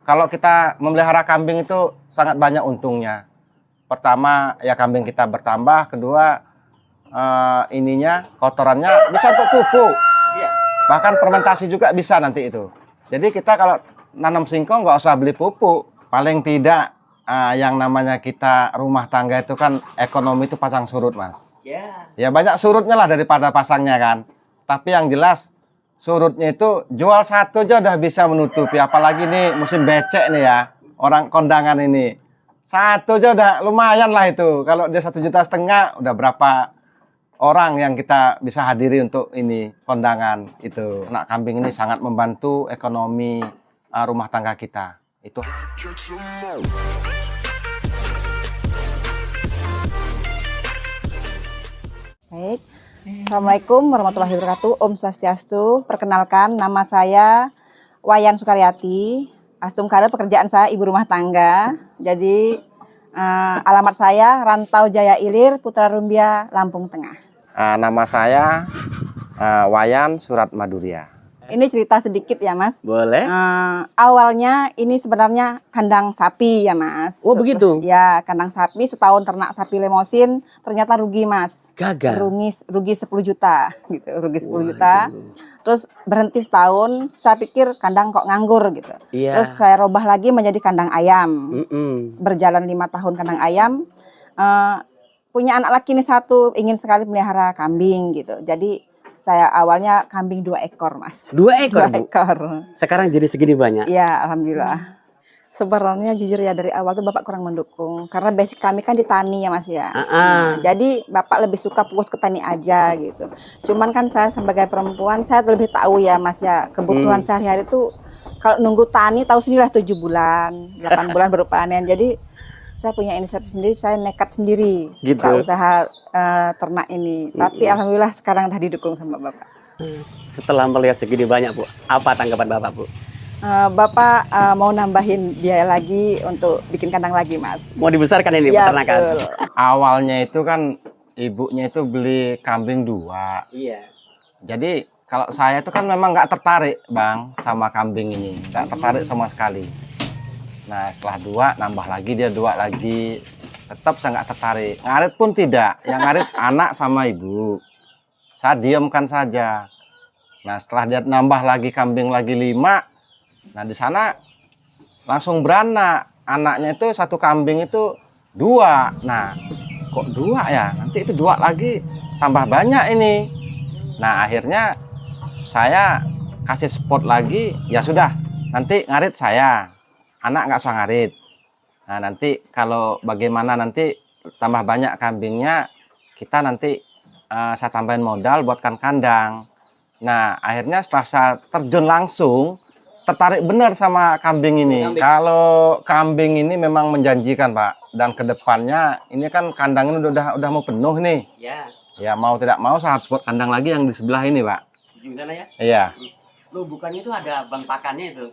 kalau kita memelihara kambing itu sangat banyak untungnya. Pertama, ya kambing kita bertambah. Kedua, kotorannya bisa untuk pupuk. Bahkan fermentasi juga bisa nanti itu. Jadi kita kalau nanam singkong nggak usah beli pupuk. Paling tidak yang namanya kita rumah tangga itu kan ekonomi itu pasang surut, Mas. Ya banyak surutnya lah daripada pasangnya kan. Tapi yang jelas surutnya itu jual satu aja udah bisa menutupi. Apalagi nih musim becek nih ya. Orang kondangan ini. Satu aja udah lumayan lah itu. Kalau dia 1,5 juta udah berapa orang yang kita bisa hadiri untuk ini kondangan itu. Nak kambing ini sangat membantu ekonomi rumah tangga kita. Itu. Baik. Assalamualaikum warahmatullahi wabarakatuh. Om Swastiastu. Perkenalkan, nama saya Wayan Sukaryati. Astum kader pekerjaan saya ibu rumah tangga. Jadi alamat saya Rantau Jaya Ilir, Putra Rumbia, Lampung Tengah. Nama saya Wayan Surat Maduria. Ini cerita sedikit ya, Mas. Boleh. Awalnya ini sebenarnya kandang sapi ya, Mas. Oh, begitu? Ya, kandang sapi, setahun ternak sapi lemosin, ternyata rugi, Mas. Gagal? Rugi 10 juta, gitu. Rugi 10 juta. Terus berhenti setahun, saya pikir kandang kok nganggur gitu. Iya. Terus saya robah lagi menjadi kandang ayam. Berjalan 5 tahun kandang ayam. Punya anak laki nih satu, ingin sekali melihara kambing gitu. Jadi saya awalnya kambing 2 ekor, Mas. 2 ekor, 2 ekor. Sekarang jadi segini banyak? Iya, alhamdulillah. Sebenarnya jujur ya dari awal tuh Bapak kurang mendukung. Karena basic kami kan di tani ya, Mas ya. Nah, jadi Bapak lebih suka fokus ke tani aja gitu. Cuman kan saya sebagai perempuan, saya lebih tahu ya, Mas ya. Kebutuhan sehari-hari tuh kalau nunggu tani tahu sendirilah 7 bulan, 8 bulan baru panen. Jadi saya punya inisiatif sendiri, saya nekat sendiri buka usaha ternak ini. Tapi alhamdulillah sekarang udah didukung sama Bapak. Setelah melihat segini banyak, Bu, apa tanggapan Bapak, Bu? Bapak mau nambahin biaya lagi untuk bikin kandang lagi, Mas. Mau dibesarkan ini Ya, peternakan? betul. Awalnya itu kan ibunya itu beli kambing 2. Iya. Jadi kalau saya itu kan memang nggak tertarik, Bang, sama kambing ini. Nggak tertarik sama sekali. Nah, setelah 2, nambah lagi, dia 2 lagi. Tetap saya nggak tertarik. Ngarit pun tidak. Yang ngarit anak sama ibu. Saya diamkan saja. Nah, setelah dia nambah lagi kambing lagi 5. Nah, di sana langsung beranak. Anaknya itu 1 kambing itu 2. Nah, kok 2 ya? Nanti itu 2 lagi tambah banyak ini. Nah, akhirnya saya kasih spot lagi. Ya sudah, nanti ngarit saya. Anak nggak usah ngarit. Nah, nanti kalau bagaimana nanti tambah banyak kambingnya, kita nanti saya tambahin modal buatkan kandang. Nah, akhirnya setelah saya terjun langsung, tertarik benar sama kambing ini. Kalau kambing ini memang menjanjikan, Pak. Dan kedepannya ini kan kandang ini udah mau penuh nih. Ya. Ya mau tidak mau saya harus buat kandang lagi yang di sebelah ini, Pak. Di sana ya? Iya. Lu bukannya itu ada bang pakannya itu?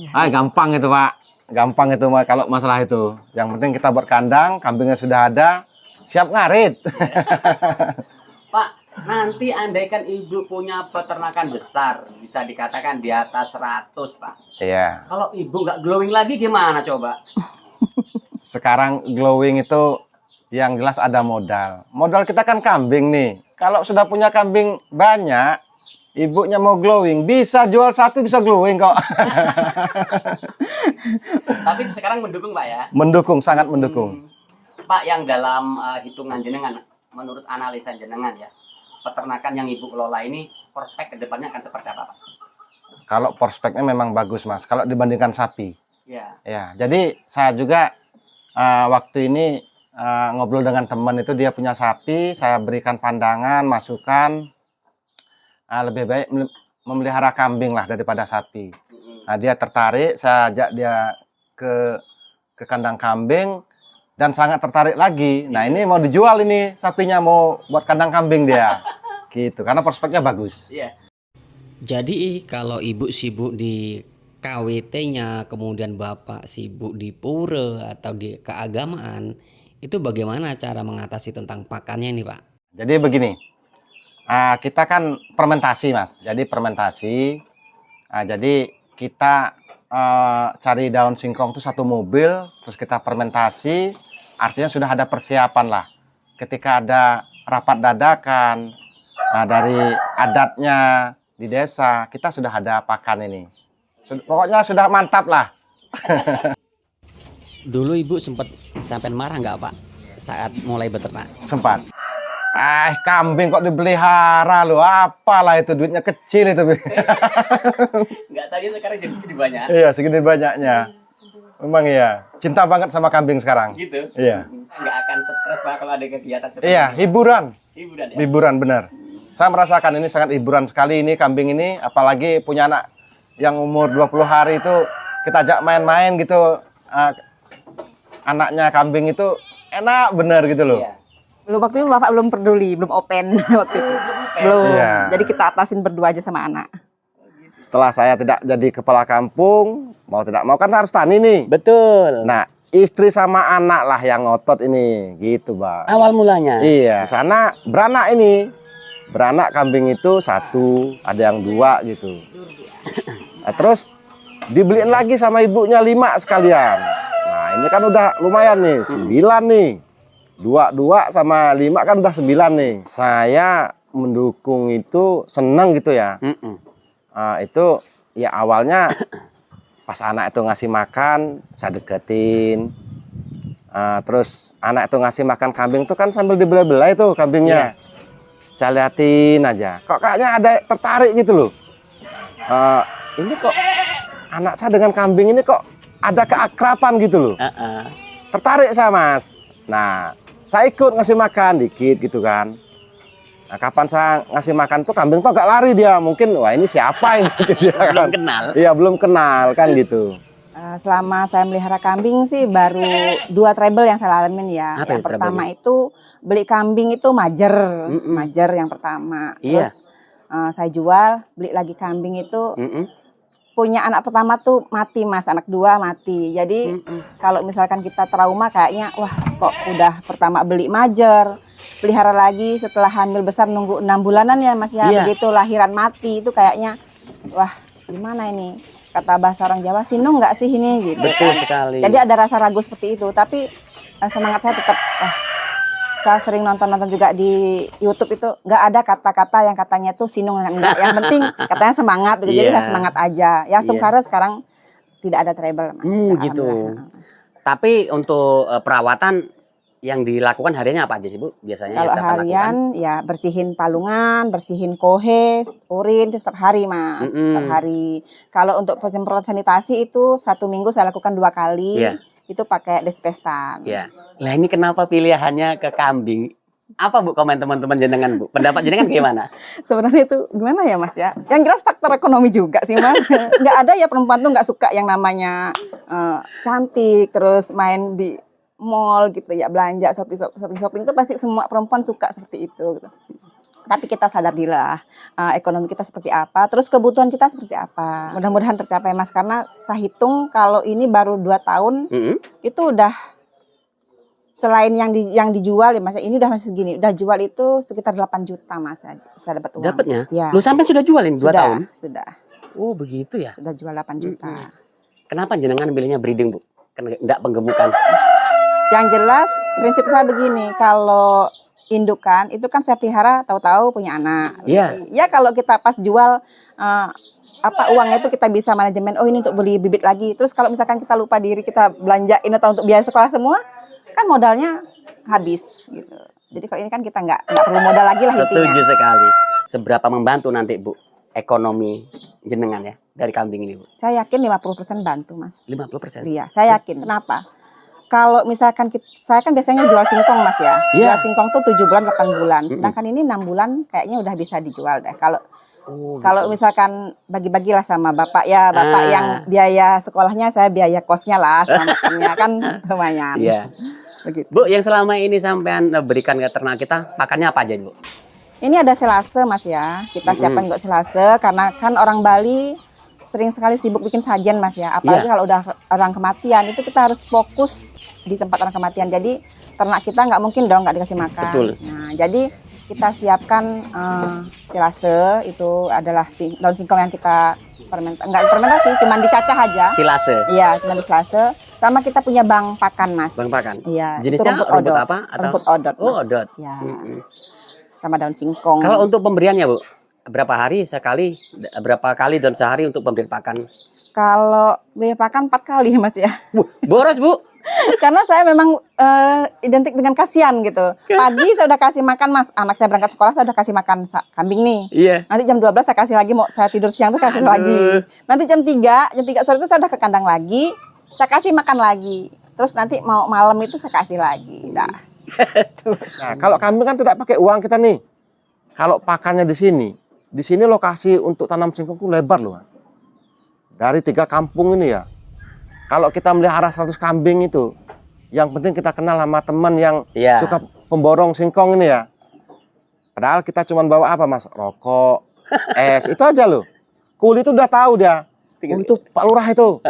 Gampang itu, Pak. Gampang itu, Pak, kalau masalah itu. Yang penting kita buat kandang, kambingnya sudah ada, siap ngarit. Pak, nanti andaikan ibu punya peternakan besar, bisa dikatakan di atas 100, Pak. Iya. Kalau ibu nggak glowing lagi gimana coba? Sekarang glowing itu yang jelas ada modal. Modal kita kan kambing nih. Kalau sudah punya kambing banyak, ibunya mau glowing, bisa jual 1 bisa glowing kok. Tapi sekarang mendukung, Pak ya? Mendukung, sangat mendukung. Pak, yang dalam hitungan jenengan, menurut analisa jenengan ya, peternakan yang ibu kelola ini prospek kedepannya akan seperti apa, Pak? Kalau prospeknya memang bagus, Mas. Kalau dibandingkan sapi. Ya. Ya, jadi saya juga waktu ini ngobrol dengan teman itu, dia punya sapi, saya berikan pandangan, masukan. Lebih baik memelihara kambing lah daripada sapi. Nah, dia tertarik, saya ajak dia ke kandang kambing dan sangat tertarik lagi. Nah, ini mau dijual ini sapinya, mau buat kandang kambing dia. Gitu, karena prospeknya bagus. Iya. Jadi kalau ibu sibuk di KWT-nya, kemudian bapak sibuk di pura atau di keagamaan, itu bagaimana cara mengatasi tentang pakannya ini, Pak? Jadi begini. Kita kan fermentasi, Mas. Jadi fermentasi. Jadi kita cari daun singkong itu 1 mobil, terus kita fermentasi, artinya sudah ada persiapan lah. Ketika ada rapat dadakan, nah dari adatnya di desa, kita sudah ada pakan ini. Pokoknya sudah mantap lah. Dulu ibu sempat sampai marah nggak Pak saat mulai beternak? Sempat. Kambing kok dipelihara loh, apalah itu, duitnya kecil itu. Nggak tahu ya sekarang jadi segini banyak. Iya, segini banyaknya. Memang iya, cinta banget sama kambing sekarang. Gitu. Iya. Nggak akan stres Pak kalau ada kegiatan seperti Iya, ini. hiburan. Hiburan ya. Hiburan benar. Saya merasakan ini sangat hiburan sekali ini kambing ini, apalagi punya anak yang umur 20 hari itu kita ajak main-main gitu. Anaknya kambing itu enak bener gitu loh. Iya. Belum, waktu itu bapak belum peduli, belum open waktu itu. Belum. Iya. Jadi kita atasin berdua aja sama anak. Setelah saya tidak jadi kepala kampung, mau tidak mau kan harus tani nih. Betul. Nah, istri sama anak lah yang ngotot ini, gitu Bang. Awal mulanya. Iya, di sana beranak ini. Beranak kambing itu 1, ada yang 2 gitu. Nah, terus dibeliin lagi sama ibunya 5 sekalian. Nah, ini kan udah lumayan nih, 9 nih. 2 sama 5 kan udah 9 nih. Saya mendukung itu, seneng gitu ya. Itu ya awalnya pas anak itu ngasih makan, saya deketin. Terus anak itu ngasih makan kambing tuh kan sambil dibelah-belah itu kambingnya. Saya liatin aja, kok kayaknya ada tertarik gitu loh. Ini kok anak saya dengan kambing ini kok ada keakraban gitu loh. Tertarik saya Mas. Nah, saya ikut ngasih makan dikit gitu kan. Nah, kapan saya ngasih makan tuh kambing tuh agak lari dia. Mungkin wah ini siapa ini? Belum kenal. Iya, belum kenal kan gitu. Selama saya melihara kambing sih baru 2 trouble yang saya alamin ya. Apa Yang itu pertama trouble-nya? itu beli kambing itu majer. Majer yang pertama. Iya. Terus saya jual, beli lagi kambing itu. Punya anak pertama tuh mati Mas, anak 2 mati. Jadi kalau misalkan kita trauma kayaknya wah kok udah pertama beli majer, pelihara lagi setelah hamil besar nunggu 6 bulanan ya Mas ya. Iya. Begitu lahiran mati itu kayaknya wah gimana ini? Kata bahasa orang Jawa sinung nggak sih ini gitu. Betul kan. sekali. Jadi ada rasa ragu seperti itu, tapi semangat saya tetap saya sering nonton juga di YouTube itu nggak ada kata-kata yang katanya tuh sinung enggak. Yang penting katanya semangat gitu. Jadi Iya. saya semangat aja. Ya Stumkara sekarang tidak ada trouble Mas. Gitu. Alhamdulillah. Tapi untuk perawatan yang dilakukan hariannya apa aja sih Bu? Biasanya Kalau yang Bapak harian ya bersihin palungan, bersihin kohe, urin itu setiap hari Mas. Setiap hari. Kalau untuk penyemprotan sanitasi itu 1 minggu saya lakukan 2 kali. Iya. Itu pakai desinfektan. Ya. Lah ini kenapa pilihannya ke kambing? Apa Bu komen teman-teman jenengan Bu? Pendapat jenengan gimana? Sebenarnya itu gimana ya Mas ya? Yang jelas faktor ekonomi juga sih Mas. Nggak ada ya perempuan tuh nggak suka yang namanya cantik, terus main di mall gitu ya, belanja shopping itu pasti semua perempuan suka seperti itu gitu. Tapi kita sadar diri lah ekonomi kita seperti apa, terus kebutuhan kita seperti apa. Mudah-mudahan tercapai Mas, karena saya hitung kalau ini baru 2 tahun itu udah selain yang dijual ya Mas, ini udah masih segini, udah jual itu sekitar 8 juta Mas, saya dapat uang. Dapatnya? Ya. Lu sampai sudah jualin 2 tahun? Sudah. Oh begitu ya? Sudah jual 8 juta. Kenapa jenengan pilihnya breeding Bu? Enggak penggemukan? Yang jelas prinsip saya begini, kalau indukan itu kan saya pelihara tahu-tahu punya anak. Iya. Gitu. Ya kalau kita pas jual uangnya itu kita bisa manajemen, oh ini untuk beli bibit lagi. Terus kalau misalkan kita lupa diri, kita belanjain atau untuk biaya sekolah semua, kan modalnya habis gitu. Jadi kalau ini kan kita nggak perlu modal lagi lah intinya. Setuju sekali. Seberapa membantu nanti Bu ekonomi jenengan ya dari kambing ini Bu? Saya yakin 50% bantu Mas. 50%? Iya, saya yakin. Kenapa? Kalau misalkan saya kan biasanya jual singkong Mas ya. Iya. Jual singkong tuh 7 bulan 8 bulan. Sedangkan ini 6 bulan kayaknya udah bisa dijual deh. Kalau misalkan bagi-bagilah sama bapak ya, bapak yang biaya sekolahnya, saya biaya kosnya lah sama makannya kan lumayan. Iya. Begitu. Bu, yang selama ini sampean berikan ke ternak kita, pakannya apa aja Bu? Ini ada selase Mas ya. Kita siapkan juga selase karena kan orang Bali sering sekali sibuk bikin sajen Mas ya. Apalagi kalau udah orang kematian itu kita harus fokus di tempat orang kematian. Jadi ternak kita nggak mungkin dong nggak dikasih makan. Betul. Nah jadi kita siapkan silase, itu adalah daun singkong yang kita enggak fermentasi, cuma dicacah aja. Silase. Iya, cuma disilase. Sama kita punya bang pakan, Mas. Bang pakan. Iya, itu Jenisnya rumput rumput odot. apa? Atau? Rumput odot, Mas. Oh, odot. Ya. Mm-mm. Sama daun singkong. Kalau untuk pemberiannya, Bu, berapa hari sekali, berapa kali dalam sehari untuk pemberian pakan? Kalau beli pakan 4 kali, Mas ya. Boros, Bu. Karena saya memang identik dengan kasihan gitu. Pagi saya udah kasih makan, Mas. Anak saya berangkat sekolah, saya udah kasih makan kambing nih. Iya. Nanti jam 12 saya kasih lagi, mau saya tidur siang tuh saya kasih lagi. Nanti jam 3 sore itu saya udah ke kandang lagi, saya kasih makan lagi. Terus nanti mau malam itu saya kasih lagi. Dah. Nah, kalau kambing kan tidak pakai uang kita nih. Kalau pakannya di sini lokasi untuk tanam singkong tuh lebar loh, Mas. Dari 3 kampung ini ya. Kalau kita melihara 100 kambing itu, yang penting kita kenal sama teman yang Iya. suka pemborong singkong ini ya. Padahal kita cuma bawa apa, Mas? Rokok, es, itu aja loh. Kuli itu udah tahu dia. Oh, itu Pak Lurah itu.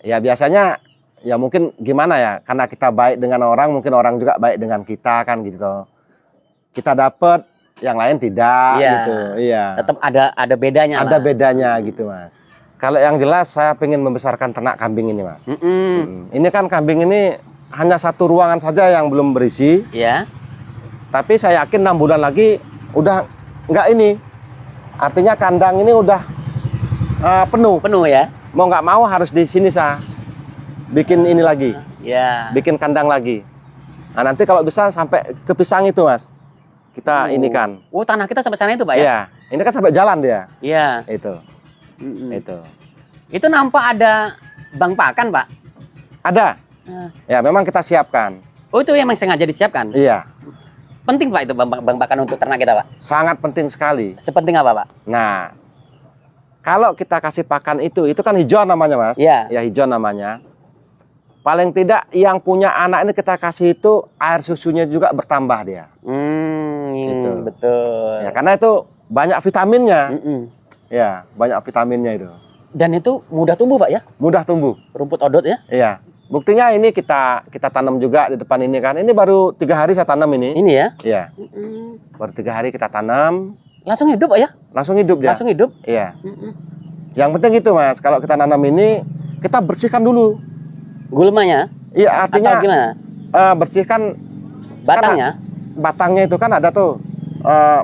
Ya biasanya ya mungkin gimana ya, karena kita baik dengan orang, mungkin orang juga baik dengan kita kan gitu. Kita dapat, yang lain tidak gitu. Iya. Tetap ada bedanya. Ada bedanya gitu, Mas. Kalau yang jelas saya pengen membesarkan ternak kambing ini, Mas. Ini kan kambing ini hanya 1 ruangan saja yang belum berisi. Iya. Tapi saya yakin 6 bulan lagi udah nggak ini. Artinya kandang ini udah penuh. Penuh ya. Mau nggak mau harus di sini saya bikin ini lagi, Iya. bikin kandang lagi. Nah nanti kalau bisa sampai ke pisang itu, Mas, kita ini kan. Oh, tanah kita sampai sana itu, Pak ya? Iya, ini kan sampai jalan dia. Iya. Itu, itu. Itu nampak ada bang pakan, Pak. Ada. Ya memang kita siapkan. Oh, itu yang sengaja disiapkan. Iya, Penting, Pak, itu bang pakan untuk ternak kita, Pak. sangat penting sekali. Sepenting apa, Pak? Nah, kalau kita kasih pakan itu kan hijau namanya, Mas. Iya. Ya hijau namanya. Paling tidak yang punya anak ini kita kasih itu air susunya juga bertambah dia. Gitu. Betul. Ya karena itu banyak vitaminnya. Mm-mm. Ya, banyak vitaminnya itu. Dan itu mudah tumbuh, Pak ya? Mudah tumbuh. Rumput odot ya? Iya. Buktinya ini kita tanam juga di depan ini kan. Ini baru 3 hari saya tanam ini. Ini ya? Iya. Baru 3 hari kita tanam, Langsung hidup, Pak ya? langsung hidup dia. Langsung hidup. Iya. Yang penting itu, Mas, kalau kita nanam ini kita bersihkan dulu. Gulmanya? Iya, artinya Atau gimana? bersihkan Batangnya? batangnya itu kan ada tuh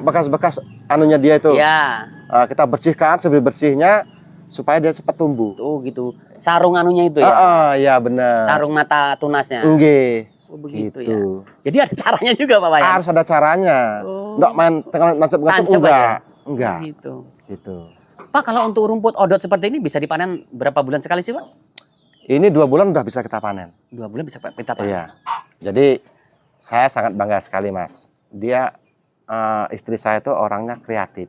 bekas-bekas anunya dia itu. Iya. Kita bersihkan sebersih-bersihnya supaya dia cepat tumbuh. Oh gitu. Sarung anunya itu ya? Iya benar. Sarung mata tunasnya? Nggih. Oh begitu Gitu. ya? Jadi ada caranya juga, Pak Wayan? Harus ada caranya. Nggak main nancep-nancep Tancep enggak. aja? Enggak. Gitu. Gitu. Pak, kalau untuk rumput odot seperti ini bisa dipanen berapa bulan sekali sih, Pak? Ini 2 bulan udah bisa kita panen. 2 bulan bisa kita panen? Iya. Jadi saya sangat bangga sekali, Mas. Dia istri saya itu orangnya kreatif.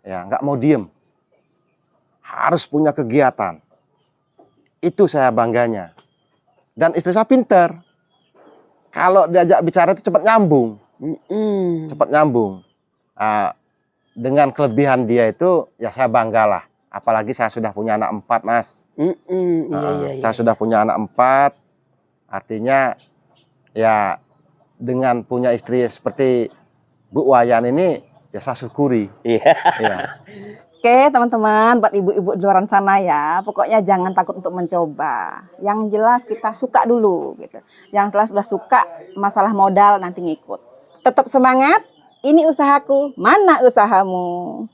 Ya, nggak mau diem. Harus punya kegiatan. Itu saya bangganya. Dan istri saya pinter. Kalau diajak bicara itu cepat nyambung. Cepat nyambung. Dengan kelebihan dia itu, ya saya banggalah. Apalagi saya sudah punya anak 4, Mas. Iya. Saya sudah punya anak 4. Artinya, ya dengan punya istri seperti Bu Wayan ini, ya saya syukuri. Iya. Ya. Oke, teman-teman, buat ibu-ibu di luar sana ya, pokoknya jangan takut untuk mencoba. Yang jelas kita suka dulu gitu. Yang jelas sudah suka, masalah modal nanti ngikut. Tetap semangat, ini usahaku, mana usahamu?